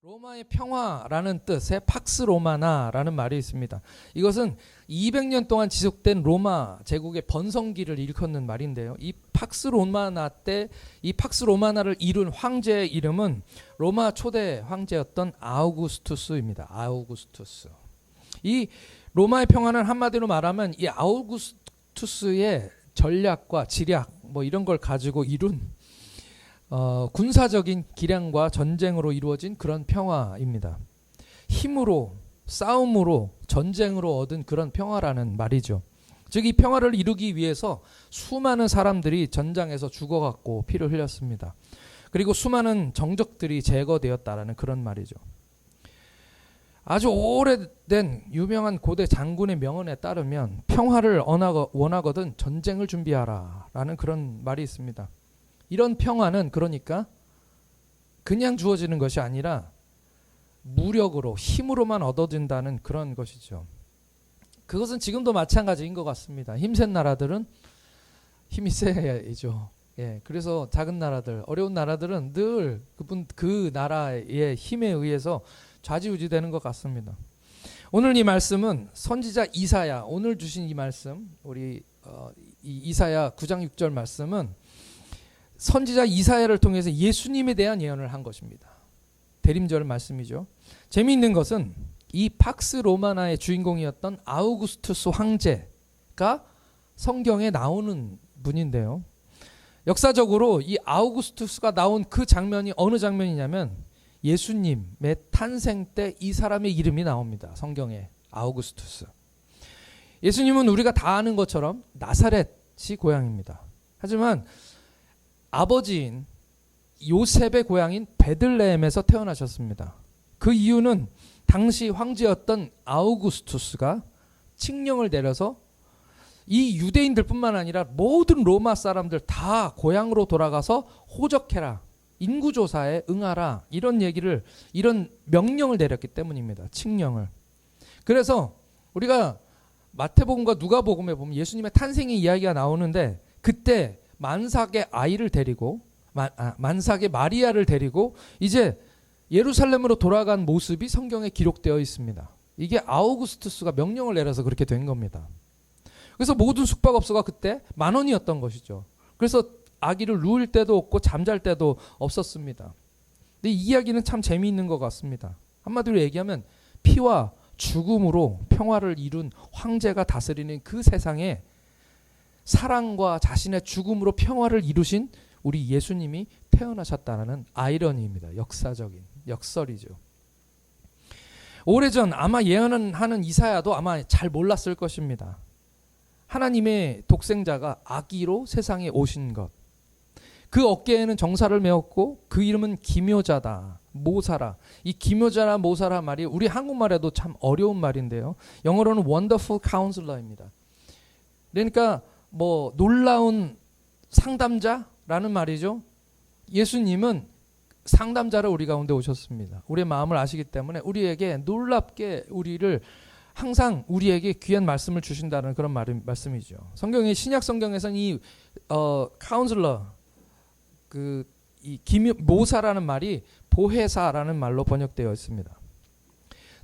로마의 평화라는 뜻의 팍스 로마나라는 말이 있습니다. 이것은 200년 동안 지속된 로마 제국의 번성기를 일컫는 말인데요. 이 팍스 로마나 때 이 팍스 로마나를 이룬 황제의 이름은 로마 초대 황제였던 아우구스투스입니다. 아우구스투스. 이 로마의 평화는 한마디로 말하면 이 아우구스투스의 전략과 지략 뭐 이런 걸 가지고 이룬 군사적인 기량과 전쟁으로 이루어진 그런 평화입니다. 힘으로, 싸움으로, 전쟁으로 얻은 그런 평화라는 말이죠. 즉 이 평화를 이루기 위해서 수많은 사람들이 전장에서 죽어갔고 피를 흘렸습니다. 그리고 수많은 정적들이 제거되었다라는 그런 말이죠. 아주 오래된 유명한 고대 장군의 명언에 따르면 평화를 원하거든 전쟁을 준비하라 라는 그런 말이 있습니다. 이런 평화는 그러니까 그냥 주어지는 것이 아니라 무력으로 힘으로만 얻어진다는 그런 것이죠. 그것은 지금도 마찬가지인 것 같습니다. 힘센 나라들은 힘이 세야죠. 예, 그래서 작은 나라들, 어려운 나라들은 늘 그 나라의 힘에 의해서 좌지우지되는 것 같습니다. 오늘 이 말씀은 선지자 이사야, 오늘 주신 이 말씀, 우리 이 이사야 9장 6절 말씀은 선지자 이사야를 통해서 예수님에 대한 예언을 한 것입니다. 대림절 말씀이죠. 재미있는 것은 이 팍스 로마나의 주인공이었던 아우구스투스 황제가 성경에 나오는 분인데요. 역사적으로 이 아우구스투스가 나온 그 장면이 어느 장면이냐면 예수님의 탄생 때 이 사람의 이름이 나옵니다. 성경에 아우구스투스. 예수님은 우리가 다 아는 것처럼 나사렛이 고향입니다. 하지만 아버지인 요셉의 고향인 베들레헴에서 태어나셨습니다. 그 이유는 당시 황제였던 아우구스투스가 칙령을 내려서 이 유대인들뿐만 아니라 모든 로마 사람들 다 고향으로 돌아가서 호적해라, 인구조사에 응하라 이런 명령을 내렸기 때문입니다. 칙령을. 그래서 우리가 마태복음과 누가복음에 보면 예수님의 탄생의 이야기가 나오는데 그때 만삭의 아이를 데리고 만삭의 마리아를 데리고 이제 예루살렘으로 돌아간 모습이 성경에 기록되어 있습니다. 이게 아우구스투스가 명령을 내려서 그렇게 된 겁니다. 그래서 모든 숙박업소가 그때 10,000원이었던 것이죠. 그래서 아기를 누울 때도 없고 잠잘 때도 없었습니다. 근데 이 이야기는 참 재미있는 것 같습니다. 한마디로 얘기하면 피와 죽음으로 평화를 이룬 황제가 다스리는 그 세상에 사랑과 자신의 죽음으로 평화를 이루신 우리 예수님이 태어나셨다는 아이러니입니다. 역설이죠. 오래전 아마 예언하는 이사야도 아마 잘 몰랐을 것입니다. 하나님의 독생자가 아기로 세상에 오신 것. 그 어깨에는 정사를 메었고 그 이름은 기묘자다. 모사라. 이 기묘자라 모사라 말이 우리 한국말에도 참 어려운 말인데요. 영어로는 Wonderful Counselor입니다. 그러니까 뭐 놀라운 상담자라는 말이죠. 예수님은 상담자로 우리 가운데 오셨습니다. 우리의 마음을 아시기 때문에 우리에게 놀랍게 우리를 항상 우리에게 귀한 말씀을 주신다는 그런 말씀이죠. 성경의 신약 성경에서는 이 카운슬러 이 모사라는 말이 보혜사라는 말로 번역되어 있습니다.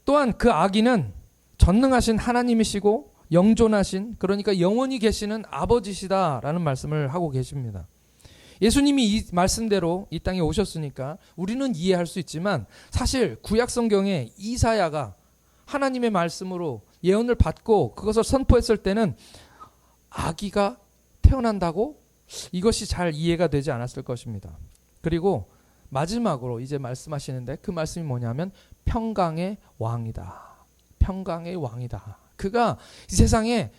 또한 그 아기는 전능하신 하나님이시고 영존하신 그러니까 영원히 계시는 아버지시다라는 말씀을 하고 계십니다. 예수님이 이 말씀대로 이 땅에 오셨으니까 우리는 이해할 수 있지만 사실 구약 성경에 이사야가 하나님의 말씀으로 예언을 받고 그것을 선포했을 때는 아기가 태어난다고 이것이 잘 이해가 되지 않았을 것입니다. 그리고 마지막으로 이제 말씀하시는데 그 말씀이 뭐냐면 평강의 왕이다. 평강의 왕이다. 그가 이 세상에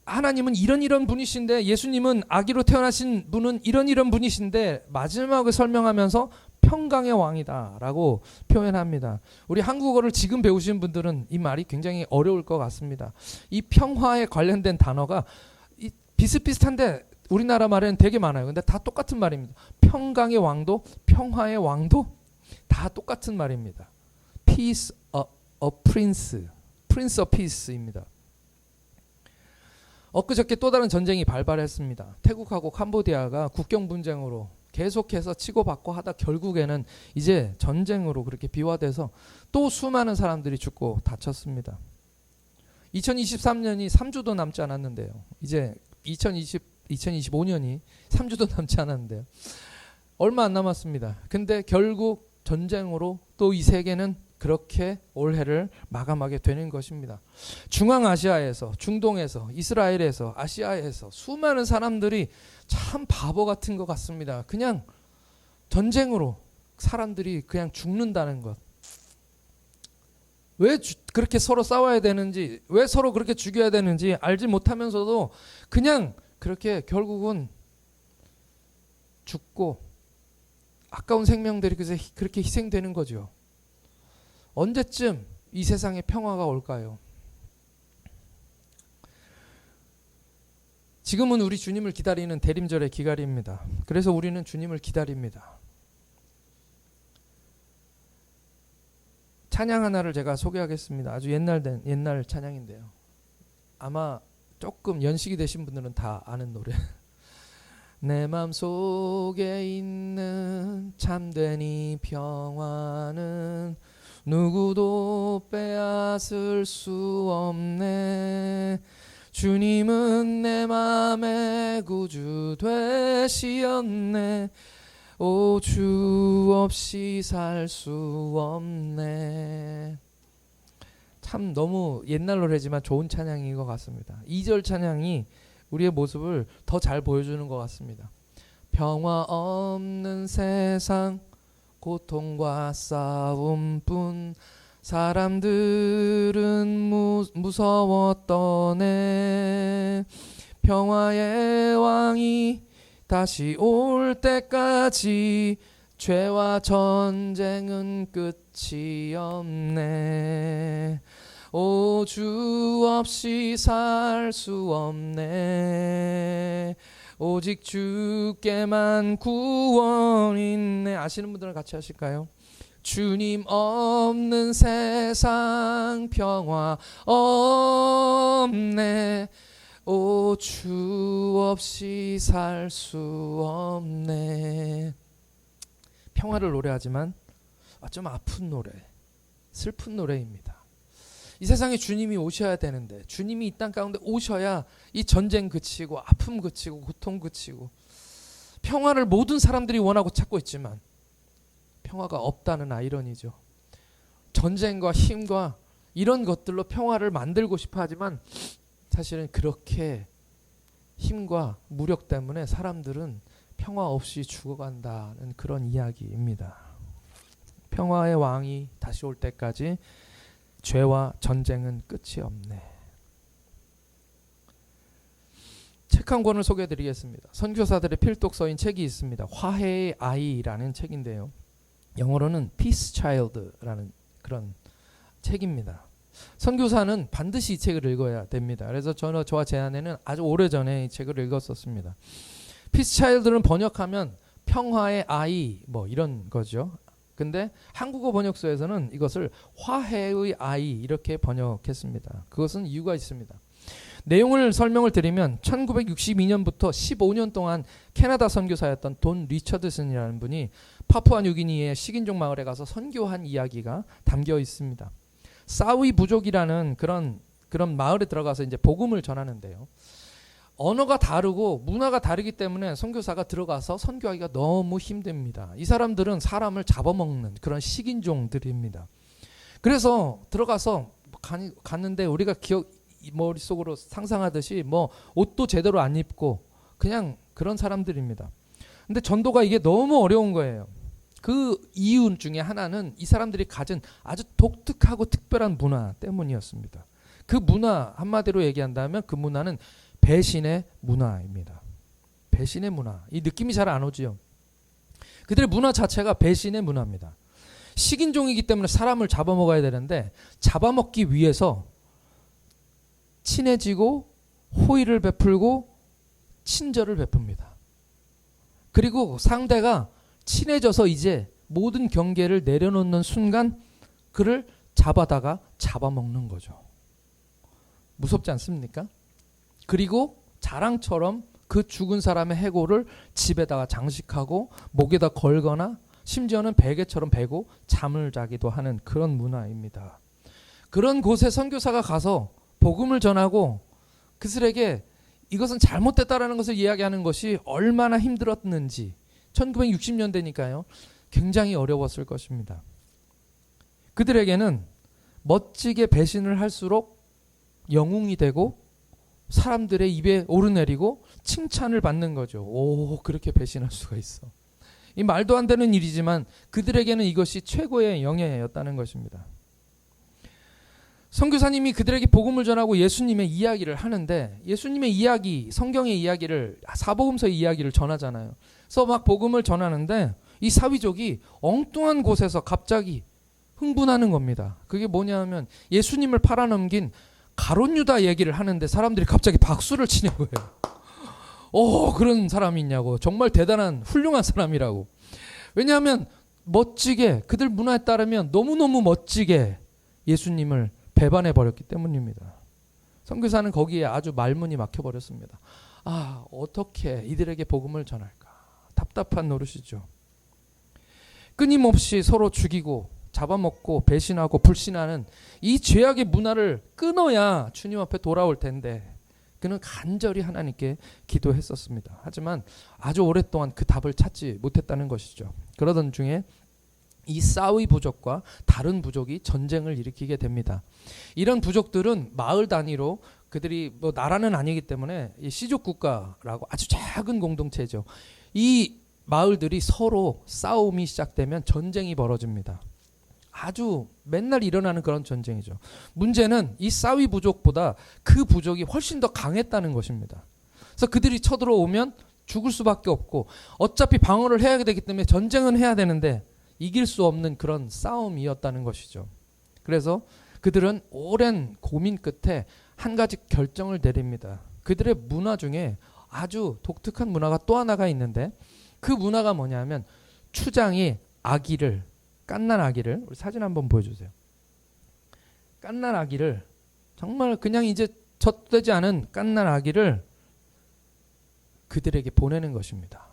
하나님은 이런 분이신데 예수님은 아기로 태어나신 분은 이런 분이신데 마지막을 설명하면서 평강의 왕이다 라고 표현합니다. 우리 한국어를 지금 배우신 분들은 이 말이 굉장히 어려울 것 같습니다. 이 평화에 관련된 단어가 비슷비슷한데 우리나라 말에는 되게 많아요. 근데 다 똑같은 말입니다. 평강의 왕도 평화의 왕도 다 똑같은 말입니다. Peace a prince, Prince of Peace입니다. 엊그저께 또 다른 전쟁이 발발했습니다. 태국하고 캄보디아가 국경 분쟁으로 계속해서 치고받고 하다 결국에는 이제 전쟁으로 그렇게 비화돼서 또 수많은 사람들이 죽고 다쳤습니다. 2023년이 3주도 남지 않았는데요. 이제 2025년이 3주도 남지 않았는데요. 얼마 안 남았습니다. 근데 결국 전쟁으로 또 이 세계는 그렇게 올해를 마감하게 되는 것입니다. 중앙아시아에서, 중동에서, 이스라엘에서, 아시아에서 수많은 사람들이 참 바보 같은 것 같습니다. 그냥 전쟁으로 사람들이 그냥 죽는다는 것. 왜 그렇게 서로 싸워야 되는지, 왜 서로 그렇게 죽여야 되는지 알지 못하면서도 그냥 그렇게 결국은 죽고 아까운 생명들이 그렇게 희생되는 거죠. 언제쯤 이 세상에 평화가 올까요? 지금은 우리 주님을 기다리는 대림절의 기간입니다. 그래서 우리는 주님을 기다립니다. 찬양 하나를 제가 소개하겠습니다. 아주 옛날 찬양인데요. 아마 조금 연식이 되신 분들은 다 아는 노래. 내 맘속에 있는 참된 이 평화는 누구도 빼앗을 수 없네. 주님은 내 맘의 구주 되시었네. 오, 주 없이 살 수 없네. 참 너무 옛날 노래지만 좋은 찬양인 것 같습니다. 2절 찬양이 우리의 모습을 더 잘 보여주는 것 같습니다. 평화 없는 세상 고통과 싸움뿐 사람들은 무서웠더네. 평화의 왕이 다시 올 때까지 죄와 전쟁은 끝이 없네. 오, 주 없이 살 수 없네. 오직 주께만 구원 있네. 아시는 분들은 같이 하실까요? 주님 없는 세상 평화 없네. 오, 주 없이 살 수 없네. 평화를 노래하지만 좀 아픈 노래, 슬픈 노래입니다. 이 세상에 주님이 오셔야 되는데, 주님이 이 땅 가운데 오셔야 이 전쟁 그치고 아픔 그치고 고통 그치고 평화를 모든 사람들이 원하고 찾고 있지만 평화가 없다는 아이러니죠. 전쟁과 힘과 이런 것들로 평화를 만들고 싶어 하지만 사실은 그렇게 힘과 무력 때문에 사람들은 평화 없이 죽어간다는 그런 이야기입니다. 평화의 왕이 다시 올 때까지 죄와 전쟁은 끝이 없네. 책 한 권을 소개해드리겠습니다. 선교사들의 필독서인 책이 있습니다. 화해의 아이라는 책인데요. 영어로는 Peace Child라는 그런 책입니다. 선교사는 반드시 이 책을 읽어야 됩니다. 그래서 저와 제 아내는 아주 오래전에 이 책을 읽었었습니다. Peace Child는 번역하면 평화의 아이 뭐 이런 거죠. 근데 한국어 번역서에서는 이것을 화해의 아이 이렇게 번역했습니다. 그것은 이유가 있습니다. 내용을 설명을 드리면 1962년부터 15년 동안 캐나다 선교사였던 돈 리처드슨이라는 분이 파푸아뉴기니의 식인종 마을에 가서 선교한 이야기가 담겨 있습니다. 사위 부족이라는 그런 마을에 들어가서 이제 복음을 전하는데요. 언어가 다르고 문화가 다르기 때문에 선교사가 들어가서 선교하기가 너무 힘듭니다. 이 사람들은 사람을 잡아먹는 그런 식인종들입니다. 그래서 들어가서 갔는데 우리가 머릿속으로 상상하듯이 뭐 옷도 제대로 안 입고 그냥 그런 사람들입니다. 근데 전도가 이게 너무 어려운 거예요. 그 이유 중에 하나는 이 사람들이 가진 아주 독특하고 특별한 문화 때문이었습니다. 그 문화 한마디로 얘기한다면 그 문화는 배신의 문화입니다. 배신의 문화. 이 느낌이 잘 안 오지요. 그들의 문화 자체가 배신의 문화입니다. 식인종이기 때문에 사람을 잡아먹어야 되는데 잡아먹기 위해서 친해지고 호의를 베풀고 친절을 베풉니다. 그리고 상대가 친해져서 이제 모든 경계를 내려놓는 순간 그를 잡아다가 잡아먹는 거죠. 무섭지 않습니까? 그리고 자랑처럼 그 죽은 사람의 해골을 집에다가 장식하고 목에다 걸거나 심지어는 베개처럼 베고 잠을 자기도 하는 그런 문화입니다. 그런 곳에 선교사가 가서 복음을 전하고 그들에게 이것은 잘못됐다라는 것을 이야기하는 것이 얼마나 힘들었는지 1960년대니까요. 굉장히 어려웠을 것입니다. 그들에게는 멋지게 배신을 할수록 영웅이 되고 사람들의 입에 오르내리고 칭찬을 받는 거죠. 오, 그렇게 배신할 수가 있어. 이 말도 안 되는 일이지만 그들에게는 이것이 최고의 영예였다는 것입니다. 선교사님이 그들에게 복음을 전하고 예수님의 이야기를 하는데 예수님의 이야기, 성경의 이야기를 사복음서의 이야기를 전하잖아요. 그래서 막 복음을 전하는데 이 사위족이 엉뚱한 곳에서 갑자기 흥분하는 겁니다. 그게 뭐냐면 예수님을 팔아넘긴 가룟 유다 얘기를 하는데 사람들이 갑자기 박수를 치는 거예요. 그런 사람이 있냐고. 정말 대단한 훌륭한 사람이라고. 왜냐하면 멋지게 그들 문화에 따르면 너무너무 멋지게 예수님을 배반해 버렸기 때문입니다. 선교사는 거기에 아주 말문이 막혀 버렸습니다. 어떻게 이들에게 복음을 전할까? 답답한 노릇이죠. 끊임없이 서로 죽이고 잡아먹고 배신하고 불신하는 이 죄악의 문화를 끊어야 주님 앞에 돌아올 텐데 그는 간절히 하나님께 기도했었습니다. 하지만 아주 오랫동안 그 답을 찾지 못했다는 것이죠. 그러던 중에 이 사위 부족과 다른 부족이 전쟁을 일으키게 됩니다. 이런 부족들은 마을 단위로 그들이 뭐 나라는 아니기 때문에 이 시족 국가라고 아주 작은 공동체죠. 이 마을들이 서로 싸움이 시작되면 전쟁이 벌어집니다. 아주 맨날 일어나는 그런 전쟁이죠. 문제는 이 사위 부족보다 그 부족이 훨씬 더 강했다는 것입니다. 그래서 그들이 쳐들어오면 죽을 수밖에 없고 어차피 방어를 해야 되기 때문에 전쟁은 해야 되는데 이길 수 없는 그런 싸움이었다는 것이죠. 그래서 그들은 오랜 고민 끝에 한 가지 결정을 내립니다. 그들의 문화 중에 아주 독특한 문화가 또 하나가 있는데 그 문화가 뭐냐면 추장이 아기를 갓난 아기를 우리 사진 한번 보여주세요. 갓난 아기를 정말 그냥 이제 젖되지 않은 갓난 아기를 그들에게 보내는 것입니다.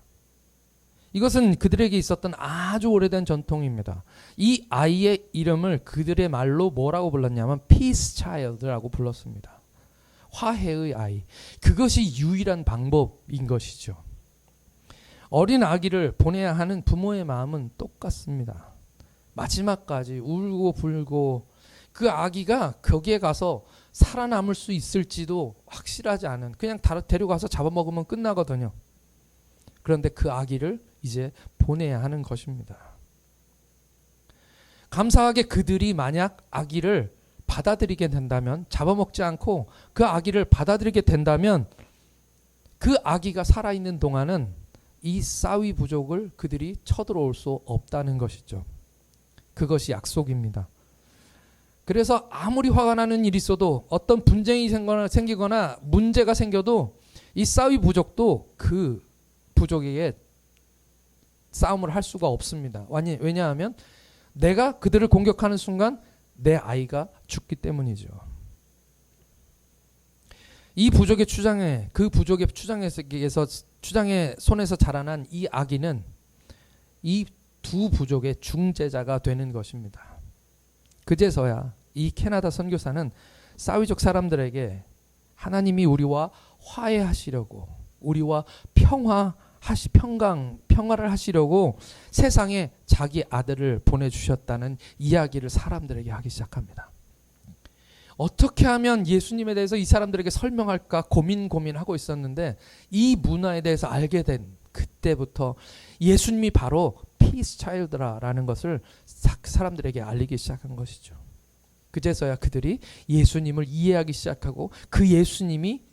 이것은 그들에게 있었던 아주 오래된 전통입니다. 이 아이의 이름을 그들의 말로 뭐라고 불렀냐면 Peace Child라고 불렀습니다. 화해의 아이. 그것이 유일한 방법인 것이죠. 어린 아기를 보내야 하는 부모의 마음은 똑같습니다. 마지막까지 울고 불고 그 아기가 거기에 가서 살아남을 수 있을지도 확실하지 않은 그냥 데려가서 잡아먹으면 끝나거든요. 그런데 그 아기를 이제 보내야 하는 것입니다. 감사하게 그들이 만약 아기를 받아들이게 된다면 잡아먹지 않고 그 아기를 받아들이게 된다면 그 아기가 살아있는 동안은 이 사위 부족을 그들이 쳐들어올 수 없다는 것이죠. 그것이 약속입니다. 그래서 아무리 화가 나는 일이 있어도 어떤 분쟁이 생기거나 문제가 생겨도 이 사위 부족도 그 부족에게 싸움을 할 수가 없습니다. 왜냐하면 내가 그들을 공격하는 순간 내 아이가 죽기 때문이죠. 이 부족의 추장에 그 부족의 추장의 손에서 자라난 이 아기는 이 두 부족의 중재자가 되는 것입니다. 그제서야 이 캐나다 선교사는 사위족 사람들에게 하나님이 우리와 화해하시려고 우리와 평화를 하시려고 세상에 자기 아들을 보내주셨다는 이야기를 사람들에게 하기 시작합니다. 어떻게 하면 예수님에 대해서 이 사람들에게 설명할까 고민하고 있었는데 이 문화에 대해서 알게 된 그때부터 예수님이 바로 Peace Child라는 것을 사람들에게 알리기 시작한 것이죠. 그제서야 그들이 예수님을 이해하기 시작하고 그 예수님이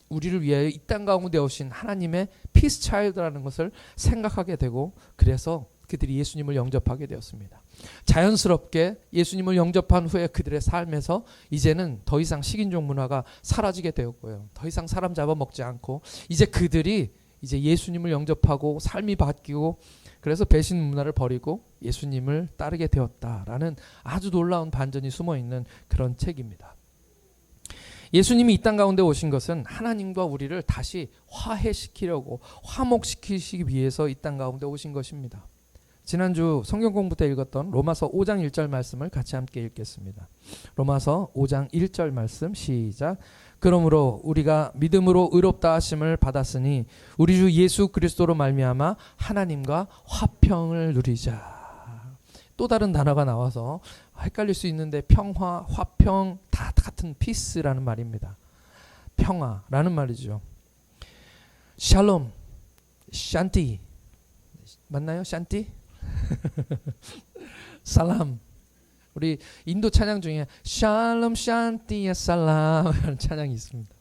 우리를 위하여 이 땅 가운데 오신 하나님의 Peace Child라는 것을 생각하게 되고 그래서 그들이 예수님을 영접하게 되었습니다. 자연스럽게 예수님을 영접한 후에 그들의 삶에서 이제는 더 이상 식인종 문화가 사라지게 되었고요. 더 이상 사람 잡아먹지 않고 이제 그들이 이제 예수님을 영접하고 삶이 바뀌고 그래서 배신 문화를 버리고 예수님을 따르게 되었다라는 아주 놀라운 반전이 숨어있는 그런 책입니다. 예수님이 이 땅 가운데 오신 것은 하나님과 우리를 다시 화해시키려고, 화목시키시기 위해서 이 땅 가운데 오신 것입니다. 지난주 성경 공부 때 읽었던 로마서 5장 1절 말씀을 같이 함께 읽겠습니다. 로마서 5장 1절 말씀 시작. 그러므로 우리가 믿음으로 의롭다 하심을 받았으니 우리 주 예수 그리스도로 말미암아 하나님과 화평을 누리자. 또 다른 단어가 나와서 헷갈릴 수 있는데 평화, 화평 다 같은 피스라는 말입니다. 평화라는 말이죠. 샬롬, 샨티 맞나요? 샨티? 살람. 우리 인도 찬양 중에 샬롬 샨티야 살람이라는 찬양이 있습니다.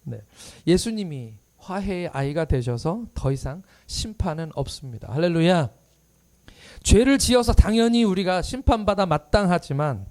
네. 예수님이 화해의 아이가 되셔서 더 이상 심판은 없습니다. 할렐루야. 죄를 지어서 당연히 우리가 심판받아 마땅하지만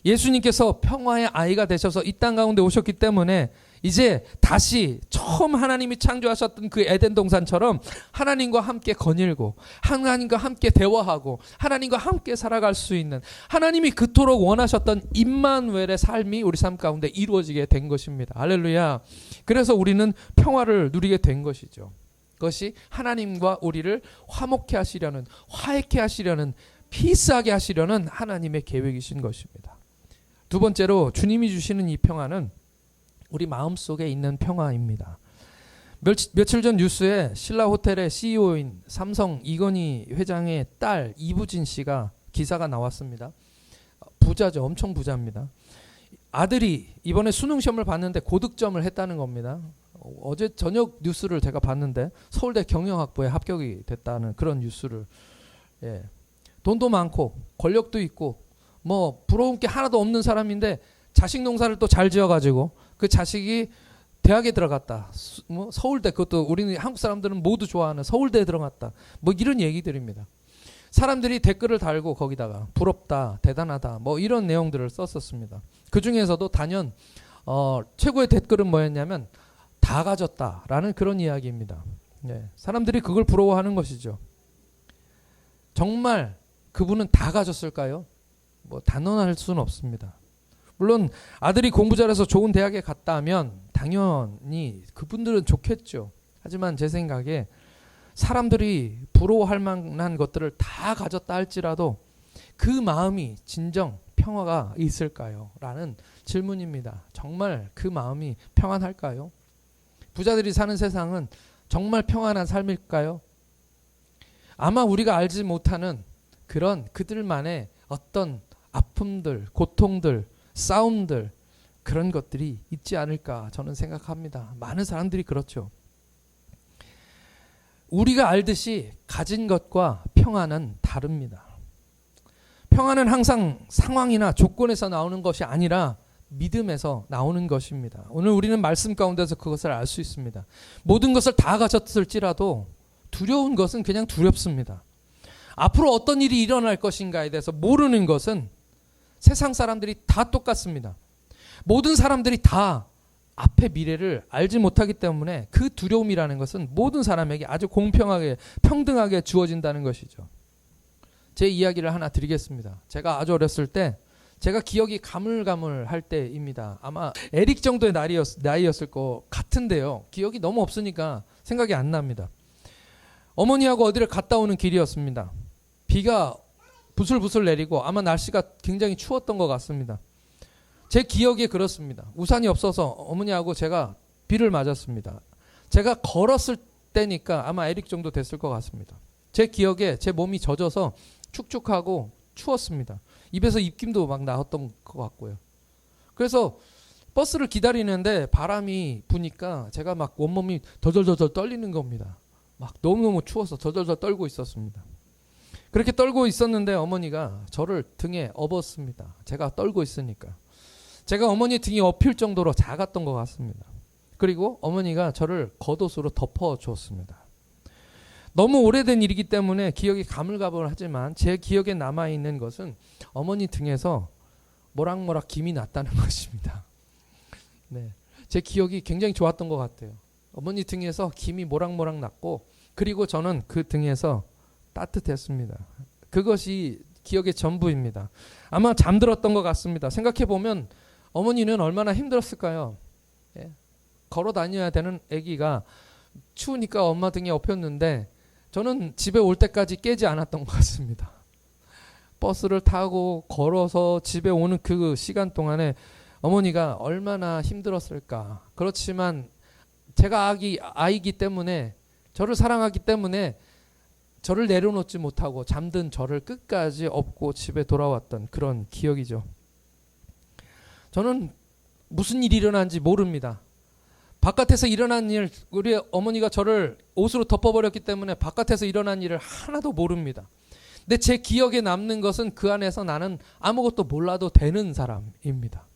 예수님께서 평화의 아이가 되셔서 이 땅 가운데 오셨기 때문에 이제 다시 처음 하나님이 창조하셨던 그 에덴 동산처럼 하나님과 함께 거닐고 하나님과 함께 대화하고 하나님과 함께 살아갈 수 있는, 하나님이 그토록 원하셨던 임마누엘의 삶이 우리 삶 가운데 이루어지게 된 것입니다. 할렐루야. 그래서 우리는 평화를 누리게 된 것이죠. 그것이 하나님과 우리를 화목케 하시려는, 화해케 하시려는, 피스하게 하시려는 하나님의 계획이신 것입니다. 두 번째로 주님이 주시는 이 평화는 우리 마음속에 있는 평화입니다. 며칠 전 뉴스에 신라호텔의 CEO인 삼성 이건희 회장의 딸 이부진 씨가 기사가 나왔습니다. 부자죠. 엄청 부자입니다. 아들이 이번에 수능 시험을 봤는데 고득점을 했다는 겁니다. 어제 저녁 뉴스를 제가 봤는데 서울대 경영학부에 합격이 됐다는 그런 뉴스를. 예. 돈도 많고 권력도 있고 뭐 부러운 게 하나도 없는 사람인데 자식 농사를 또 잘 지어가지고 그 자식이 대학에 들어갔다. 뭐 서울대, 그것도 우리는 한국 사람들은 모두 좋아하는 서울대에 들어갔다. 뭐 이런 얘기들입니다. 사람들이 댓글을 달고 거기다가 부럽다, 대단하다, 뭐 이런 내용들을 썼었습니다. 그 중에서도 단연 최고의 댓글은 뭐였냐면 다 가졌다라는 그런 이야기입니다. 네. 사람들이 그걸 부러워하는 것이죠. 정말 그분은 다 가졌을까요? 뭐 단언할 수는 없습니다. 물론 아들이 공부 잘해서 좋은 대학에 갔다 하면 당연히 그분들은 좋겠죠. 하지만 제 생각에 사람들이 부러워할 만한 것들을 다 가졌다 할지라도 그 마음이 진정 평화가 있을까요? 라는 질문입니다. 정말 그 마음이 평안할까요? 부자들이 사는 세상은 정말 평안한 삶일까요? 아마 우리가 알지 못하는 그런 그들만의 어떤 아픔들, 고통들, 싸움들, 그런 것들이 있지 않을까 저는 생각합니다. 많은 사람들이 그렇죠. 우리가 알듯이 가진 것과 평안은 다릅니다. 평안은 항상 상황이나 조건에서 나오는 것이 아니라 믿음에서 나오는 것입니다. 오늘 우리는 말씀 가운데서 그것을 알 수 있습니다. 모든 것을 다 가졌을지라도 두려운 것은 그냥 두렵습니다. 앞으로 어떤 일이 일어날 것인가에 대해서 모르는 것은 세상 사람들이 다 똑같습니다. 모든 사람들이 다 앞의 미래를 알지 못하기 때문에 그 두려움이라는 것은 모든 사람에게 아주 공평하게 평등하게 주어진다는 것이죠. 제 이야기를 하나 드리겠습니다. 제가 아주 어렸을 때 제가 기억이 가물가물할 때입니다. 아마 에릭 정도의 나이였을 것 같은데요. 기억이 너무 없으니까 생각이 안 납니다. 어머니하고 어디를 갔다 오는 길이었습니다. 비가 부슬부슬 내리고 아마 날씨가 굉장히 추웠던 것 같습니다. 제 기억에 그렇습니다. 우산이 없어서 어머니하고 제가 비를 맞았습니다. 제가 걸었을 때니까 아마 에릭 정도 됐을 것 같습니다. 제 기억에 제 몸이 젖어서 축축하고 추웠습니다. 입에서 입김도 막 나왔던 것 같고요. 그래서 버스를 기다리는데 바람이 부니까 제가 막 온몸이 덜덜덜 떨리는 겁니다. 막 너무너무 추워서 덜덜덜 떨고 있었습니다. 그렇게 떨고 있었는데 어머니가 저를 등에 업었습니다. 제가 떨고 있으니까. 제가 어머니 등이 업힐 정도로 작았던 것 같습니다. 그리고 어머니가 저를 겉옷으로 덮어주었습니다. 너무 오래된 일이기 때문에 기억이 가물가물하지만 제 기억에 남아있는 것은 어머니 등에서 모락모락 김이 났다는 것입니다. 네, 제 기억이 굉장히 좋았던 것 같아요. 어머니 등에서 김이 모락모락 났고 그리고 저는 그 등에서 따뜻했습니다. 그것이 기억의 전부입니다. 아마 잠들었던 것 같습니다. 생각해보면 어머니는 얼마나 힘들었을까요? 걸어 다녀야 되는 아기가 추우니까 엄마 등에 업혔는데 저는 집에 올 때까지 깨지 않았던 것 같습니다. 버스를 타고 걸어서 집에 오는 그 시간 동안에 어머니가 얼마나 힘들었을까. 그렇지만 제가 아이기 때문에, 저를 사랑하기 때문에 저를 내려놓지 못하고 잠든 저를 끝까지 업고 집에 돌아왔던 그런 기억이죠. 저는 무슨 일이 일어난지 모릅니다. 바깥에서 일어난 일, 우리 어머니가 저를 옷으로 덮어버렸기 때문에 바깥에서 일어난 일을 하나도 모릅니다. 근데 제 기억에 남는 것은 그 안에서 나는 아무것도 몰라도 되는 사람입니다.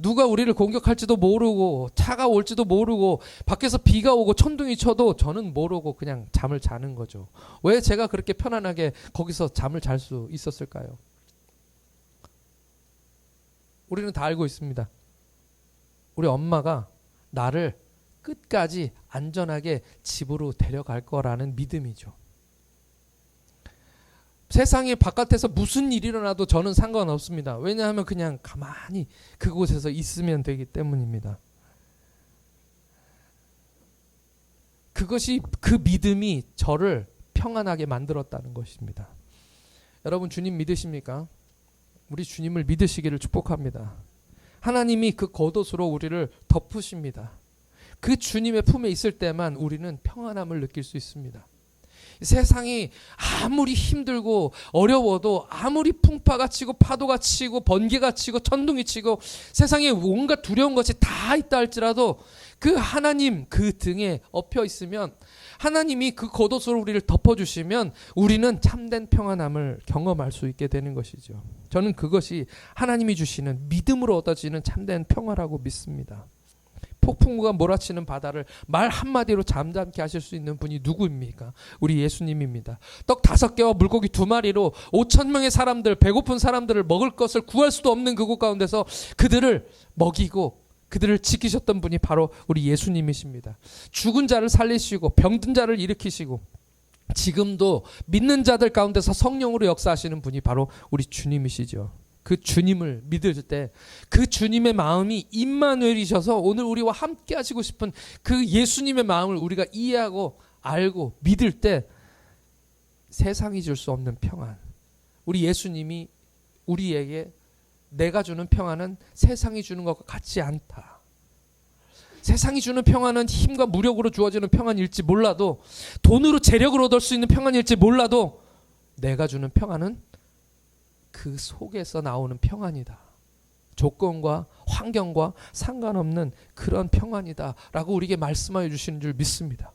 누가 우리를 공격할지도 모르고 차가 올지도 모르고 밖에서 비가 오고 천둥이 쳐도 저는 모르고 그냥 잠을 자는 거죠. 왜 제가 그렇게 편안하게 거기서 잠을 잘 수 있었을까요? 우리는 다 알고 있습니다. 우리 엄마가 나를 끝까지 안전하게 집으로 데려갈 거라는 믿음이죠. 세상에 바깥에서 무슨 일이 일어나도 저는 상관없습니다. 왜냐하면 그냥 가만히 그곳에서 있으면 되기 때문입니다. 그것이, 그 믿음이 저를 평안하게 만들었다는 것입니다. 여러분, 주님 믿으십니까? 우리 주님을 믿으시기를 축복합니다. 하나님이 그 겉옷으로 우리를 덮으십니다. 그 주님의 품에 있을 때만 우리는 평안함을 느낄 수 있습니다. 세상이 아무리 힘들고 어려워도, 아무리 풍파가 치고 파도가 치고 번개가 치고 천둥이 치고 세상에 온갖 두려운 것이 다 있다 할지라도 그 하나님 그 등에 엎여 있으면, 하나님이 그 겉옷으로 우리를 덮어주시면 우리는 참된 평안함을 경험할 수 있게 되는 것이죠. 저는 그것이 하나님이 주시는 믿음으로 얻어지는 참된 평화라고 믿습니다. 폭풍우가 몰아치는 바다를 말 한마디로 잠잠케 하실 수 있는 분이 누구입니까? 우리 예수님입니다. 떡 5개와 물고기 2마리로 5,000명의 사람들, 배고픈 사람들을 먹을 것을 구할 수도 없는 그곳 가운데서 그들을 먹이고 그들을 지키셨던 분이 바로 우리 예수님이십니다. 죽은 자를 살리시고 병든 자를 일으키시고 지금도 믿는 자들 가운데서 성령으로 역사하시는 분이 바로 우리 주님이시죠. 그 주님을 믿을 때 그 주님의 마음이 임마누엘이셔서 오늘 우리와 함께 하시고 싶은 그 예수님의 마음을 우리가 이해하고 알고 믿을 때 세상이 줄 수 없는 평안, 우리 예수님이 우리에게 내가 주는 평안은 세상이 주는 것과 같지 않다. 세상이 주는 평안은 힘과 무력으로 주어지는 평안일지 몰라도, 돈으로 재력을 얻을 수 있는 평안일지 몰라도, 내가 주는 평안은 그 속에서 나오는 평안이다. 조건과 환경과 상관없는 그런 평안이다 라고 우리에게 말씀하여 주시는 줄 믿습니다.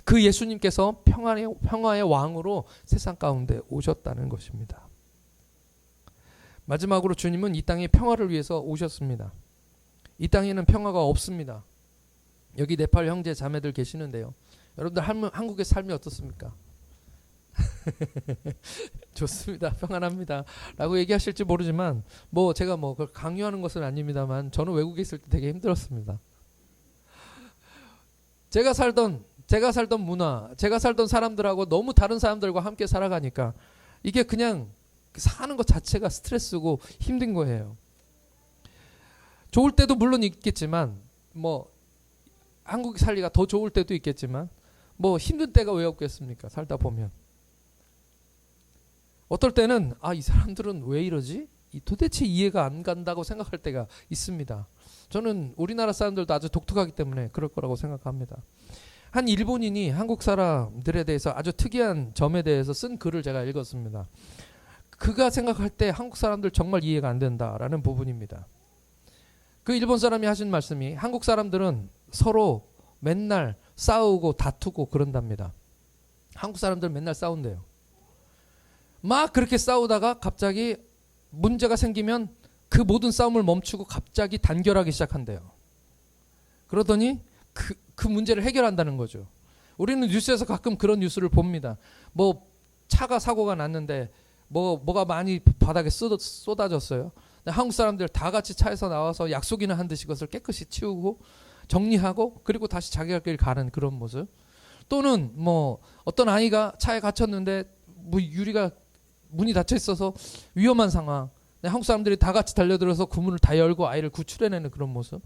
그 예수님께서 평화의 왕으로 세상 가운데 오셨다는 것입니다. 마지막으로 주님은 이 땅에 평화를 위해서 오셨습니다. 이 땅에는 평화가 없습니다. 여기 네팔 형제 자매들 계시는데요. 여러분들 한국의 삶이 어떻습니까? 좋습니다. 평안합니다. 라고 얘기하실지 모르지만 제가 그걸 강요하는 것은 아닙니다만 저는 외국에 있을 때 되게 힘들었습니다. 제가 살던 문화, 제가 살던 사람들하고 너무 다른 사람들과 함께 살아가니까 이게 그냥 사는 것 자체가 스트레스고 힘든 거예요. 좋을 때도 물론 있겠지만 한국 살기가 더 좋을 때도 있겠지만 힘든 때가 왜 없겠습니까? 살다 보면. 어떨 때는 이 사람들은 왜 이러지? 도대체 이해가 안 간다고 생각할 때가 있습니다. 저는 우리나라 사람들도 아주 독특하기 때문에 그럴 거라고 생각합니다. 한 일본인이 한국 사람들에 대해서 아주 특이한 점에 대해서 쓴 글을 제가 읽었습니다. 그가 생각할 때 한국 사람들 정말 이해가 안 된다라는 부분입니다. 그 일본 사람이 하신 말씀이, 한국 사람들은 서로 맨날 싸우고 다투고 그런답니다. 한국 사람들 맨날 싸운대요. 막 그렇게 싸우다가 갑자기 문제가 생기면 그 모든 싸움을 멈추고 갑자기 단결하기 시작한대요. 그러더니 그 문제를 해결한다는 거죠. 우리는 뉴스에서 가끔 그런 뉴스를 봅니다. 차가 사고가 났는데 뭐가 많이 바닥에 쏟아졌어요. 한국 사람들 다 같이 차에서 나와서 약속이나 한 듯이 그것을 깨끗이 치우고 정리하고 그리고 다시 자기 길 가는 그런 모습. 또는 어떤 아이가 차에 갇혔는데 유리가 문이 닫혀 있어서 위험한 상황. 한국 사람들이 다 같이 달려들어서 그 문을 다 열고 아이를 구출해내는 그런 모습.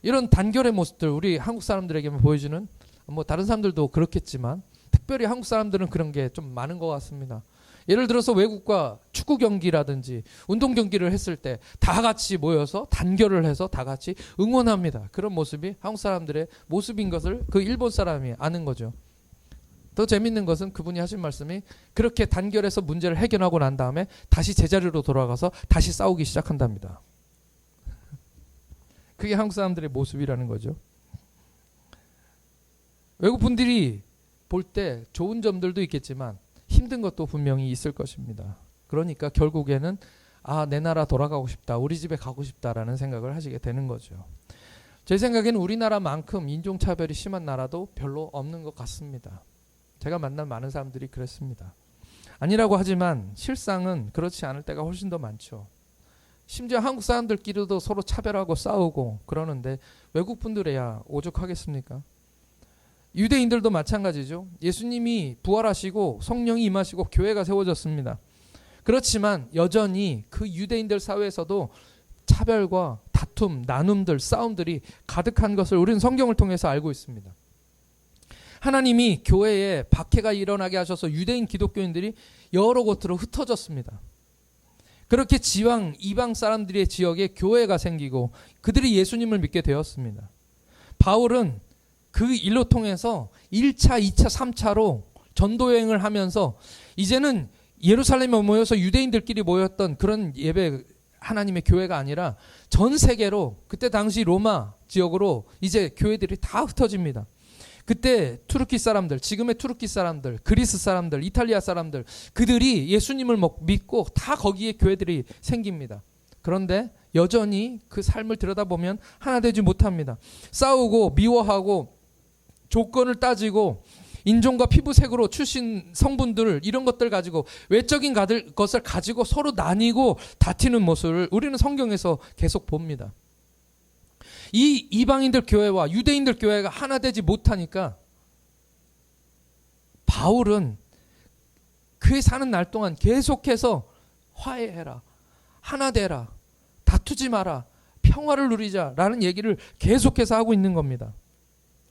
이런 단결의 모습들 우리 한국 사람들에게만 보여주는, 뭐 다른 사람들도 그렇겠지만 특별히 한국 사람들은 그런 게 좀 많은 것 같습니다. 예를 들어서 외국과 축구 경기라든지 운동 경기를 했을 때 다 같이 모여서 단결을 해서 다 같이 응원합니다. 그런 모습이 한국 사람들의 모습인 것을 그 일본 사람이 아는 거죠. 더 재밌는 것은 그분이 하신 말씀이 그렇게 단결해서 문제를 해결하고 난 다음에 다시 제자리로 돌아가서 다시 싸우기 시작한답니다. 그게 한국 사람들의 모습이라는 거죠. 외국 분들이 볼 때 좋은 점들도 있겠지만 힘든 것도 분명히 있을 것입니다. 그러니까 결국에는 내 나라 돌아가고 싶다, 우리 집에 가고 싶다라는 생각을 하시게 되는 거죠. 제 생각에는 우리나라만큼 인종차별이 심한 나라도 별로 없는 것 같습니다. 제가 만난 많은 사람들이 그랬습니다. 아니라고 하지만 실상은 그렇지 않을 때가 훨씬 더 많죠. 심지어 한국 사람들끼리도 서로 차별하고 싸우고 그러는데 외국 분들에야 오죽하겠습니까? 유대인들도 마찬가지죠. 예수님이 부활하시고 성령이 임하시고 교회가 세워졌습니다. 그렇지만 여전히 그 유대인들 사회에서도 차별과 다툼, 나눔들, 싸움들이 가득한 것을 우리는 성경을 통해서 알고 있습니다. 하나님이 교회에 박해가 일어나게 하셔서 유대인 기독교인들이 여러 곳으로 흩어졌습니다. 그렇게 지방, 이방 사람들의 지역에 교회가 생기고 그들이 예수님을 믿게 되었습니다. 바울은 그 일로 통해서 1차, 2차, 3차로 전도여행을 하면서 이제는 예루살렘에 모여서 유대인들끼리 모였던 그런 예배 하나님의 교회가 아니라 전 세계로, 그때 당시 로마 지역으로 이제 교회들이 다 흩어집니다. 그때 투르키 사람들, 지금의 투르키 사람들, 그리스 사람들, 이탈리아 사람들, 그들이 예수님을 믿고 다 거기에 교회들이 생깁니다. 그런데 여전히 그 삶을 들여다보면 하나 되지 못합니다. 싸우고 미워하고 조건을 따지고 인종과 피부색으로 출신 성분들 이런 것들 가지고 외적인 것을 가지고 서로 나뉘고 다투는 모습을 우리는 성경에서 계속 봅니다. 이 이방인들 교회와 유대인들 교회가 하나 되지 못하니까 바울은 그에 사는 날 동안 계속해서 화해해라, 하나 되라, 다투지 마라, 평화를 누리자라는 얘기를 계속해서 하고 있는 겁니다.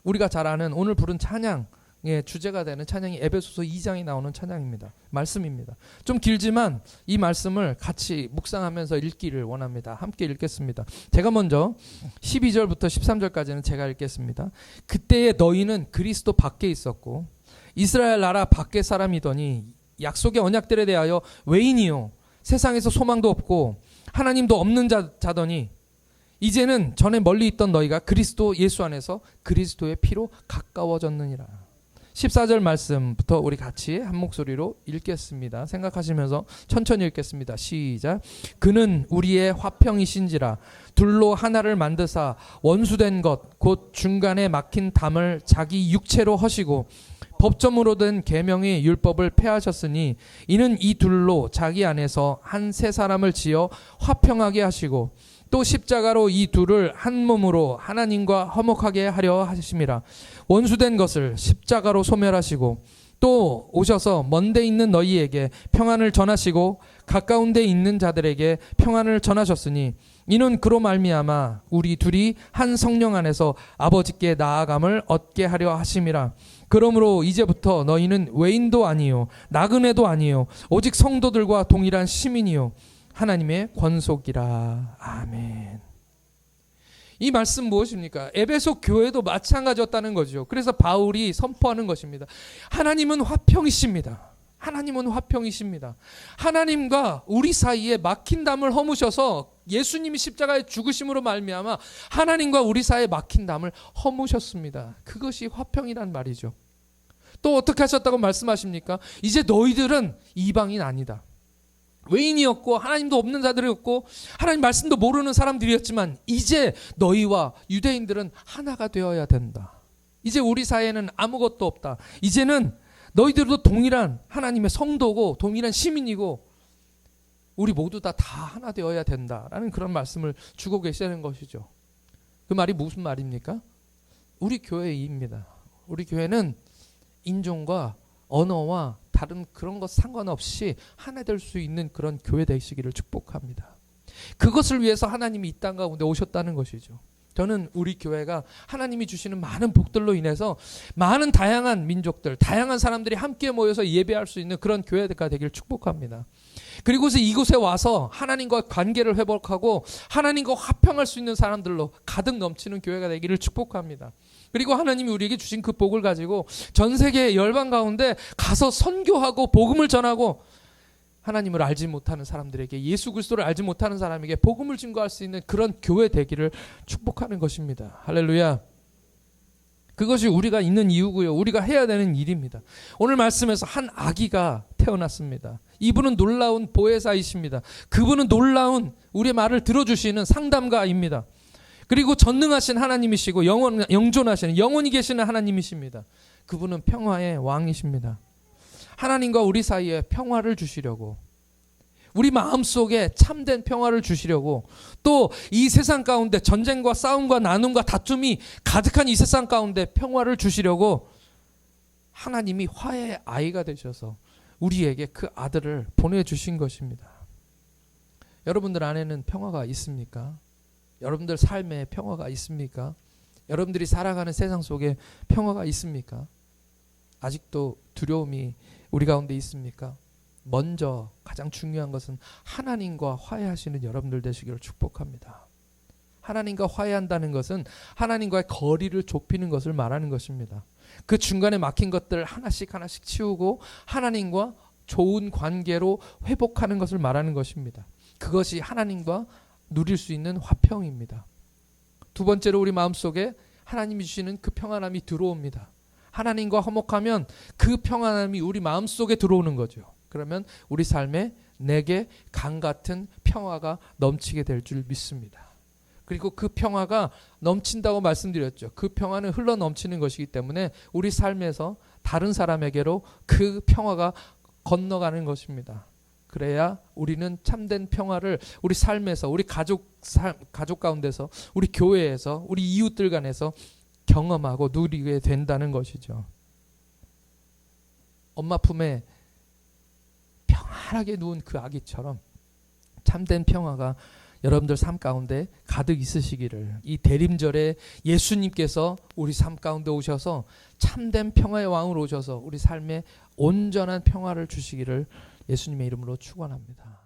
우리가 잘 아는 오늘 부른 찬양의 주제가 되는 찬양이 에베소서 2장에 나오는 찬양입니다. 말씀입니다. 좀 길지만 이 말씀을 같이 묵상하면서 읽기를 원합니다. 함께 읽겠습니다. 제가 먼저 12절부터 13절까지는 제가 읽겠습니다. 그때에 너희는 그리스도 밖에 있었고 이스라엘 나라 밖의 사람이더니 약속의 언약들에 대하여 외인이요 세상에서 소망도 없고 하나님도 없는 자더니 이제는 전에 멀리 있던 너희가 그리스도 예수 안에서 그리스도의 피로 가까워졌느니라. 14절 말씀부터 우리 같이 한 목소리로 읽겠습니다. 생각하시면서 천천히 읽겠습니다. 시작. 그는 우리의 화평이신지라 둘로 하나를 만드사 원수된 것 곧 중간에 막힌 담을 자기 육체로 허시고 법점으로 된 계명의 율법을 폐하셨으니 이는 이 둘로 자기 안에서 한 세 사람을 지어 화평하게 하시고 또 십자가로 이 둘을 한 몸으로 하나님과 화목하게 하려 하심이라. 원수된 것을 십자가로 소멸하시고 또 오셔서 먼데 있는 너희에게 평안을 전하시고 가까운 데 있는 자들에게 평안을 전하셨으니 이는 그로 말미암아 우리 둘이 한 성령 안에서 아버지께 나아감을 얻게 하려 하심이라. 그러므로 이제부터 너희는 외인도 아니요 나그네도 아니요 오직 성도들과 동일한 시민이요 하나님의 권속이라. 아멘. 이 말씀 무엇입니까? 에베소 교회도 마찬가지였다는 거죠. 그래서 바울이 선포하는 것입니다. 하나님은 화평이십니다. 하나님은 화평이십니다. 하나님과 우리 사이에 막힌 담을 허무셔서 예수님이 십자가에 죽으심으로 말미암아 하나님과 우리 사이에 막힌 담을 허무셨습니다. 그것이 화평이란 말이죠. 또 어떻게 하셨다고 말씀하십니까? 이제 너희들은 이방인 아니다. 외인이었고 하나님도 없는 자들이었고 하나님 말씀도 모르는 사람들이었지만 이제 너희와 유대인들은 하나가 되어야 된다. 이제 우리 사이에는 아무것도 없다. 이제는 너희들도 동일한 하나님의 성도고 동일한 시민이고 우리 모두 다 하나 되어야 된다라는 그런 말씀을 주고 계시는 것이죠. 그 말이 무슨 말입니까? 우리 교회입니다. 우리 교회는 인종과 언어와 다른 그런 것 상관없이 하나 될 수 있는 그런 교회 되시기를 축복합니다. 그것을 위해서 하나님이 이 땅 가운데 오셨다는 것이죠. 저는 우리 교회가 하나님이 주시는 많은 복들로 인해서 많은 다양한 민족들, 다양한 사람들이 함께 모여서 예배할 수 있는 그런 교회가 되길 축복합니다. 그리고서 이곳에 와서 하나님과 관계를 회복하고 하나님과 화평할 수 있는 사람들로 가득 넘치는 교회가 되기를 축복합니다. 그리고 하나님이 우리에게 주신 그 복을 가지고 전 세계 열방 가운데 가서 선교하고 복음을 전하고 하나님을 알지 못하는 사람들에게, 예수 그리스도를 알지 못하는 사람에게 복음을 증거할 수 있는 그런 교회 되기를 축복하는 것입니다. 할렐루야. 그것이 우리가 있는 이유고요. 우리가 해야 되는 일입니다. 오늘 말씀에서 한 아기가 태어났습니다. 이분은 놀라운 보혜사이십니다. 그분은 놀라운 우리의 말을 들어주시는 상담가입니다. 그리고 전능하신 하나님이시고 영존하시는 영원히 계시는 하나님이십니다. 그분은 평화의 왕이십니다. 하나님과 우리 사이에 평화를 주시려고, 우리 마음속에 참된 평화를 주시려고, 또 이 세상 가운데 전쟁과 싸움과 나눔과 다툼이 가득한 이 세상 가운데 평화를 주시려고 하나님이 화해의 아이가 되셔서 우리에게 그 아들을 보내주신 것입니다. 여러분들 안에는 평화가 있습니까? 여러분들 삶에 평화가 있습니까? 여러분들이 살아가는 세상 속에 평화가 있습니까? 아직도 두려움이 우리 가운데 있습니까? 먼저 가장 중요한 것은 하나님과 화해하시는 여러분들 되시기를 축복합니다. 하나님과 화해한다는 것은 하나님과의 거리를 좁히는 것을 말하는 것입니다. 그 중간에 막힌 것들 하나씩 치우고 하나님과 좋은 관계로 회복하는 것을 말하는 것입니다. 그것이 하나님과 누릴 수 있는 화평입니다. 두 번째로 우리 마음속에 하나님이 주시는 그 평안함이 들어옵니다. 하나님과 화목하면 그 평안함이 우리 마음속에 들어오는 거죠. 그러면 우리 삶에 내게 강 같은 평화가 넘치게 될 줄 믿습니다. 그리고 그 평화가 넘친다고 말씀드렸죠. 그 평화는 흘러 넘치는 것이기 때문에 우리 삶에서 다른 사람에게로 그 평화가 건너가는 것입니다. 그래야 우리는 참된 평화를 우리 삶에서, 우리 가족 가운데서, 우리 교회에서, 우리 이웃들 간에서 경험하고 누리게 된다는 것이죠. 엄마 품에 평안하게 누운 그 아기처럼 참된 평화가 여러분들 삶 가운데 가득 있으시기를, 이 대림절에 예수님께서 우리 삶 가운데 오셔서 참된 평화의 왕으로 오셔서 우리 삶에 온전한 평화를 주시기를 예수님의 이름으로 축원합니다.